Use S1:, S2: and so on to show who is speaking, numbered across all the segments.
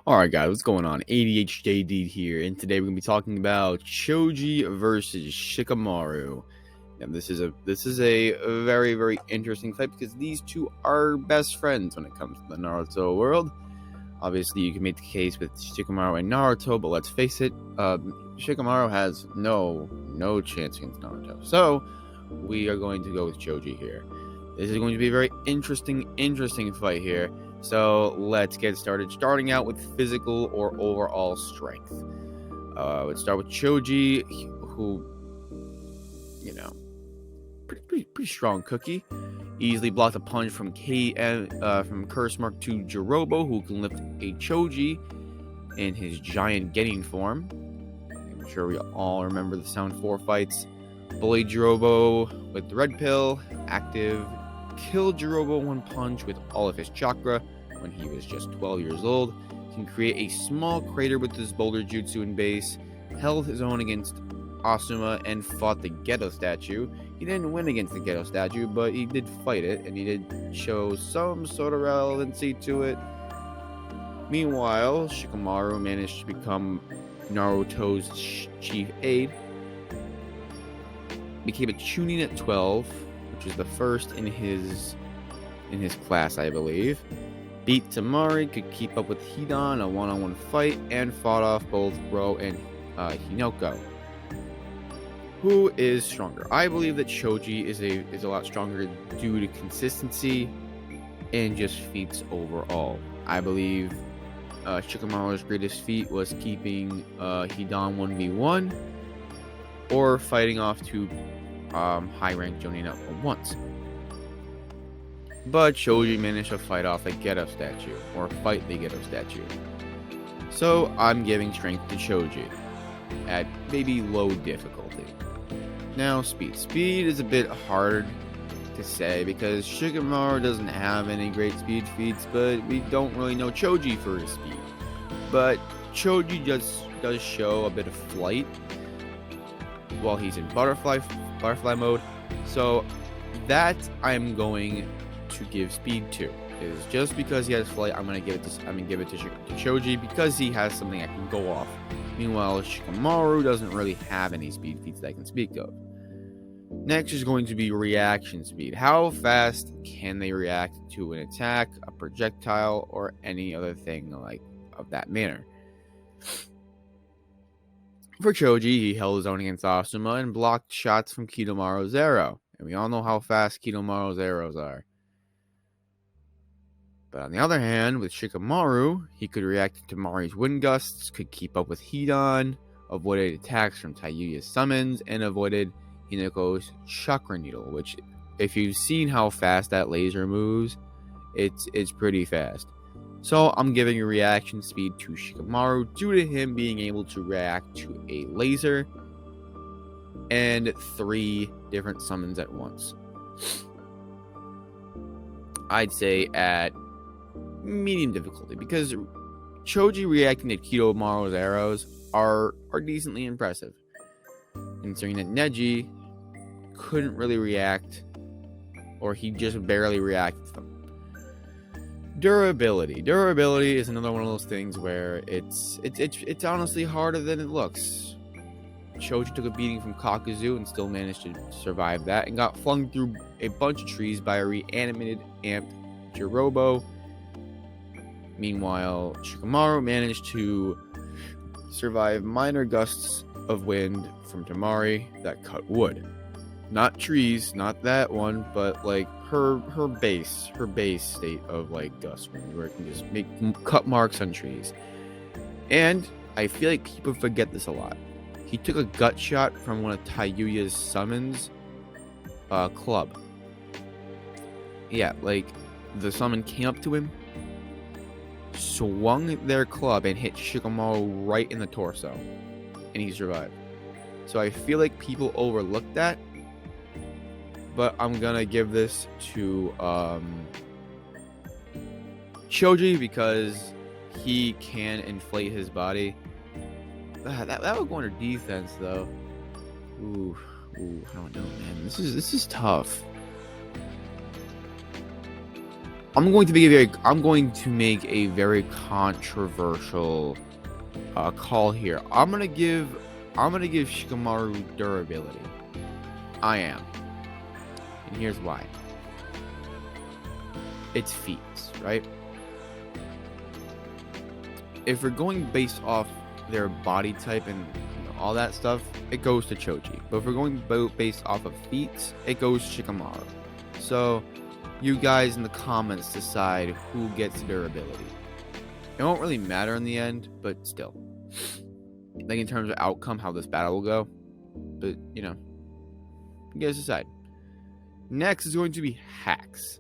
S1: Alright guys, what's going on? ADHJD here, and today we're going to be talking about Choji versus Shikamaru. And this is a very, very interesting fight because these two are best friends when it comes to the Naruto world. Obviously, you can make the case with Shikamaru and Naruto, but let's face it, Shikamaru has no chance against Naruto. So, we are going to go with Choji here. This is going to be a very interesting fight here. So let's get started. Starting out with physical or overall strength. Let's start with Choji, who, pretty strong cookie. Easily blocked a punch from from Curse Mark to Jirobo, who can lift a Choji in his giant Genin form. I'm sure we all remember the Sound 4 fights. Bully Jirobo with the red pill, active. Killed Jirobo one punch with all of his chakra when he was just 12 years old. Can create a small crater with his boulder jutsu in base. Held his own against Asuma and fought the Ghetto statue. He didn't win against the Ghetto statue, but he did fight it, and he did show some sort of relevancy to it. Meanwhile, Shikamaru managed to become Naruto's chief aide. Became a Chunin at 12, which is the first in his class, I believe. Beat Tamari, could keep up with Hidan, a one-on-one fight, and fought off both Ro and Hinoko. Who is stronger? I believe that Choji is a lot stronger due to consistency and just feats overall. I believe Shikamaru's greatest feat was keeping Hidan 1v1 or fighting off two high-ranked Jonin at once. But Choji managed to fight off a Ghetto statue, or fight the Ghetto statue. So I'm giving strength to Choji at maybe low difficulty. Now speed. Speed is a bit hard to say because Shikamaru doesn't have any great speed feats, but we don't really know Choji for his speed. But Choji does show a bit of flight while he's in butterfly mode. So that I'm going to give speed to. Is just because he has flight, I'm gonna give it to Choji because he has something that can go off. Meanwhile, Shikamaru doesn't really have any speed feats that I can speak of. Next is going to be reaction speed. How fast can they react to an attack, a projectile, or any other thing like of that manner? For Choji, he held his own against Asuma and blocked shots from Kidomaru's arrow. And we all know how fast Kidomaru's arrows are. But on the other hand, with Shikamaru, he could react to Tamari's wind gusts, could keep up with Hidan, avoided attacks from Taiyuya's summons, and avoided Hinoko's chakra needle, which, if you've seen how fast that laser moves, it's pretty fast. So I'm giving a reaction speed to Shikamaru due to him being able to react to a laser and 3 different summons at once. I'd say at medium difficulty because Choji reacting to Kidomaru's arrows are decently impressive, considering that Neji couldn't really react, or he just barely reacted to them. Durability is another one of those things where it's honestly harder than it looks. Choji took a beating from Kakuzu and still managed to survive that, and got flung through a bunch of trees by a reanimated amped Jirobo. Meanwhile, Shikamaru managed to survive minor gusts of wind from Tamari that cut wood. Not trees, not that one, but like her base state of like gust wind, where it can just make cut marks on trees. And I feel like people forget this a lot. He took a gut shot from one of Taiyuya's summons, club. Yeah, like the summon came up to him, swung their club, and hit Shikamaru right in the torso, and he survived. So I feel like people overlook that, but I'm gonna give this to Choji because he can inflate his body. That would go under defense though. Ooh, I don't know, man. This is tough. I'm going to make a very controversial call here. I'm gonna give Shikamaru durability. I am, and here's why. It's feats, right? If we're going based off their body type and all that stuff, it goes to Choji. But if we're going based off of feats, it goes to Shikamaru. So you guys in the comments decide who gets durability. It won't really matter in the end, but still. Like in terms of outcome, how this battle will go. But, you guys decide. Next is going to be hacks.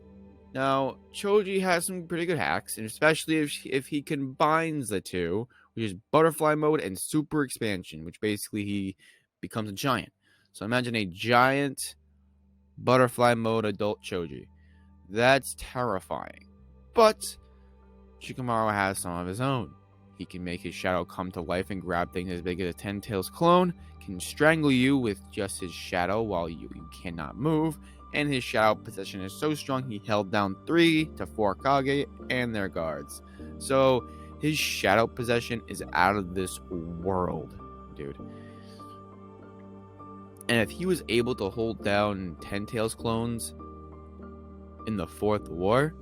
S1: Now, Choji has some pretty good hacks, and especially if he combines the two, which is butterfly mode and super expansion, which basically he becomes a giant. So imagine a giant butterfly mode adult Choji. That's terrifying. But Shikamaru has some of his own. He can make his shadow come to life and grab things as big as a 10-tails clone, can strangle you with just his shadow while you cannot move, and his shadow possession is so strong he held down 3 to 4 Kage and their guards. So his shadow possession is out of this world, dude. And if he was able to hold down 10-tails clones in the 4th war,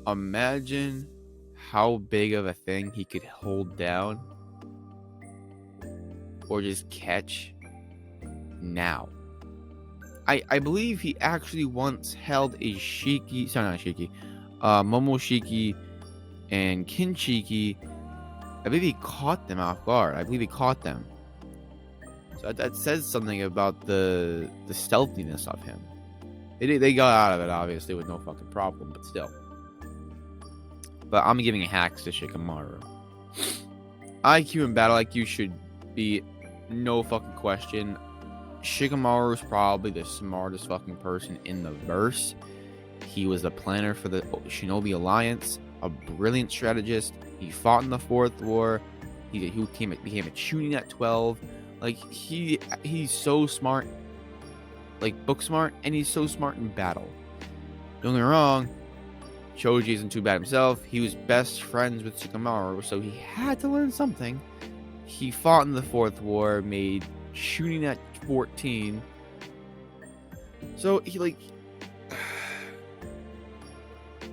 S1: imagine how big of a thing he could hold down or just catch now. I believe he actually once held a Momoshiki and Kinshiki. I believe he caught them off guard. So that says something about the stealthiness of him. They got out of it, obviously, with no fucking problem, but still. But I'm giving hacks to Shikamaru. IQ and battle IQ should be no fucking question. Shikamaru is probably the smartest fucking person in the verse. He was the planner for the Shinobi Alliance, a brilliant strategist. He fought in the 4th war. He became a Chunin at 12. Like, he's so smart, like book smart, and he's so smart in battle. Don't get me wrong, Choji isn't too bad himself. He was best friends with Shikamaru, so he had to learn something. He fought in the 4th war, made Chunin at 14. So he, like,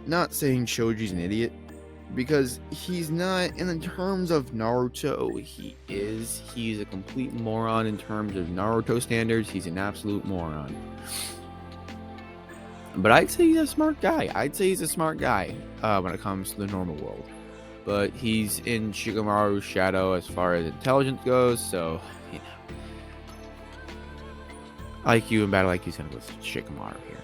S1: not saying Choji's an idiot, because he's not. And in terms of Naruto, he's a complete moron. In terms of Naruto standards, he's an absolute moron. But I'd say he's a smart guy. When it comes to the normal world. But he's in Shikamaru's shadow as far as intelligence goes, so, IQ and battle IQ is going to go to Shikamaru here.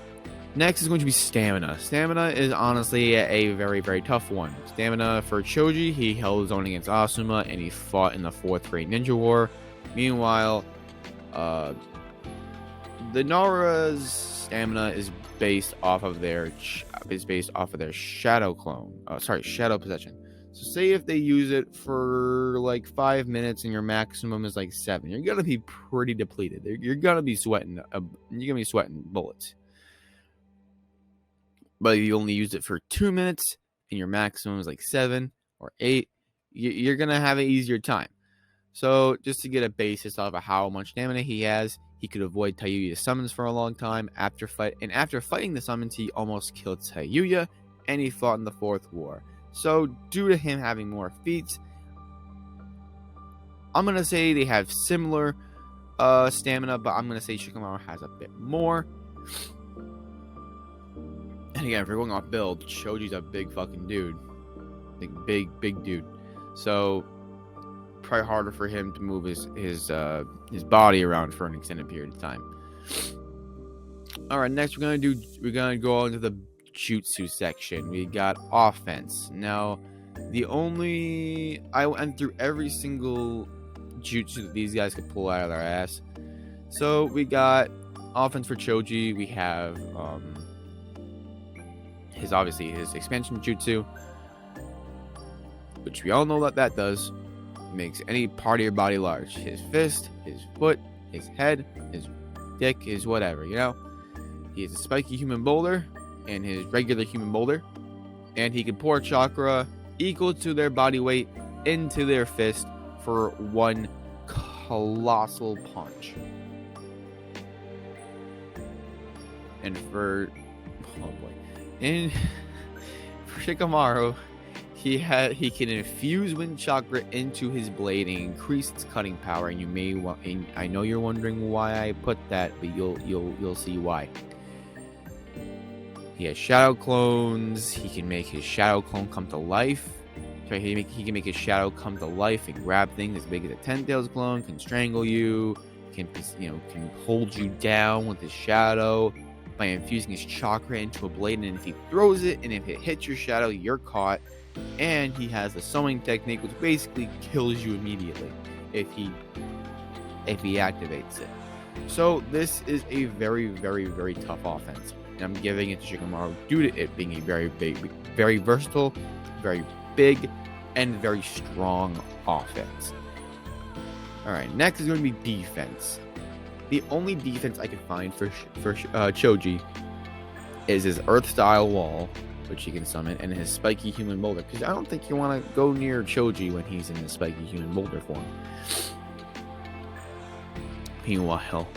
S1: Next is going to be stamina. Stamina is honestly a very, very tough one. Stamina for Choji, he held his own against Asuma, and he fought in the 4th Great Ninja War. Meanwhile, the Nara's stamina is based off of their shadow possession. So say if they use it for like 5 minutes and your maximum is like 7, you're gonna be pretty depleted. You're gonna be sweating. Bullets. But if you only use it for 2 minutes and your maximum is like 7 or 8, you're gonna have an easier time. So just to get a basis off of how much stamina he has, he could avoid Tayuya's summons for a long time. After fighting the summons, he almost killed Tayuya, and he fought in the 4th war. So due to him having more feats, I'm gonna say they have similar stamina, but I'm gonna say Shikamaru has a bit more. And again, if we're going off build, Choji's a big fucking dude, like big dude. So probably harder for him to move his body around for an extended period of time. All right, next we're gonna go into the jutsu section. We got offense. Now, I went through every single jutsu that these guys could pull out of their ass. So we got offense for Choji. We have his expansion jutsu, which we all know what that does. Makes any part of your body large. His fist, his foot, his head, his dick, his whatever, He is a spiky human boulder and his regular human boulder. and he can pour chakra equal to their body weight into their fist for one colossal punch. And for for Shikamaru, he can infuse wind chakra into his blade and increase its cutting power. And you may I know you're wondering why I put that, but you'll see why. He has shadow clones. He can make his shadow clone come to life. He can make his shadow come to life and grab things as big as a 10-tails clone. Can strangle you. Can hold you down with his shadow by infusing his chakra into a blade. And if he throws it and if it hits your shadow, you're caught. And he has the sewing technique, which basically kills you immediately if he activates it. So this is a very, very, very tough offense. And I'm giving it to Shikamaru due to it being a very big, very versatile, very big, and very strong offense. Alright, next is going to be defense. The only defense I can find for Choji is his Earth-style wall, which he can summon, and his spiky human boulder. Because I don't think you want to go near Choji when he's in his spiky human boulder form. Meanwhile,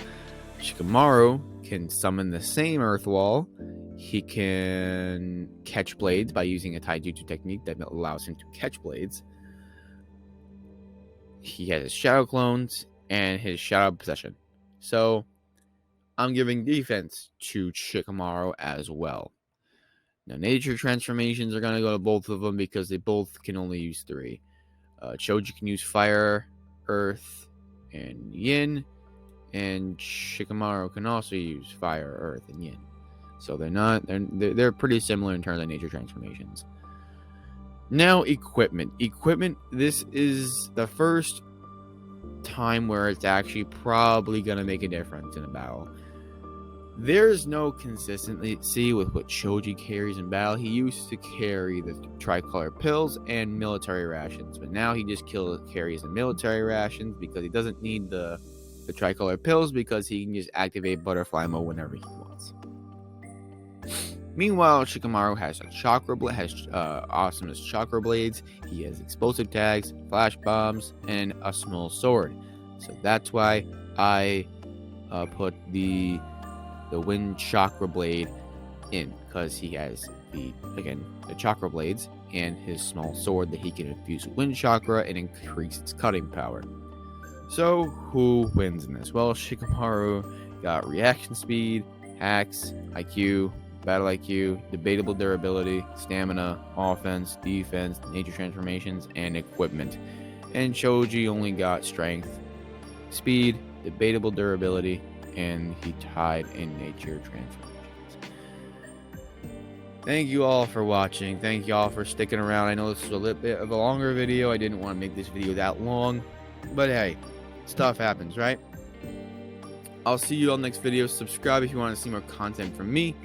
S1: Shikamaru can summon the same Earth Wall. He can catch blades by using a taijutsu technique that allows him to catch blades. He has his shadow clones and his shadow possession. So, I'm giving defense to Shikamaru as well. Now, nature transformations are going to go to both of them because they both can only use 3. Choji can use fire, earth, and yin. And Shikamaru can also use fire, earth, and yin. So they're pretty similar in terms of nature transformations. Now, equipment. This is the first time where it's actually probably going to make a difference in a battle. There's no consistency with what Choji carries in battle. He used to carry the tricolor pills and military rations, but now he just carries the military rations because he doesn't need the tricolor pills because he can just activate butterfly mode whenever he wants. Meanwhile, Shikamaru has awesomest chakra blades. He has explosive tags, flash bombs, and a small sword. So that's why I put the wind chakra blade in, because he has the chakra blades and his small sword that he can infuse wind chakra and increase its cutting power. So who wins in this? Well, Shikamaru got reaction speed, hacks, IQ, battle IQ, debatable durability, stamina, offense, defense, nature transformations, and equipment. And Choji only got strength, speed, debatable durability, and he tied in nature transformations. Thank you all for watching. Thank you all for sticking around. I know this was a little bit of a longer video. I didn't want to make this video that long, but hey, stuff happens, right? I'll see you all next video. Subscribe if you want to see more content from me.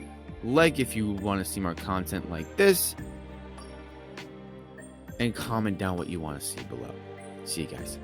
S1: Like if you want to see more content like this. And comment down what you want to see below. See you guys.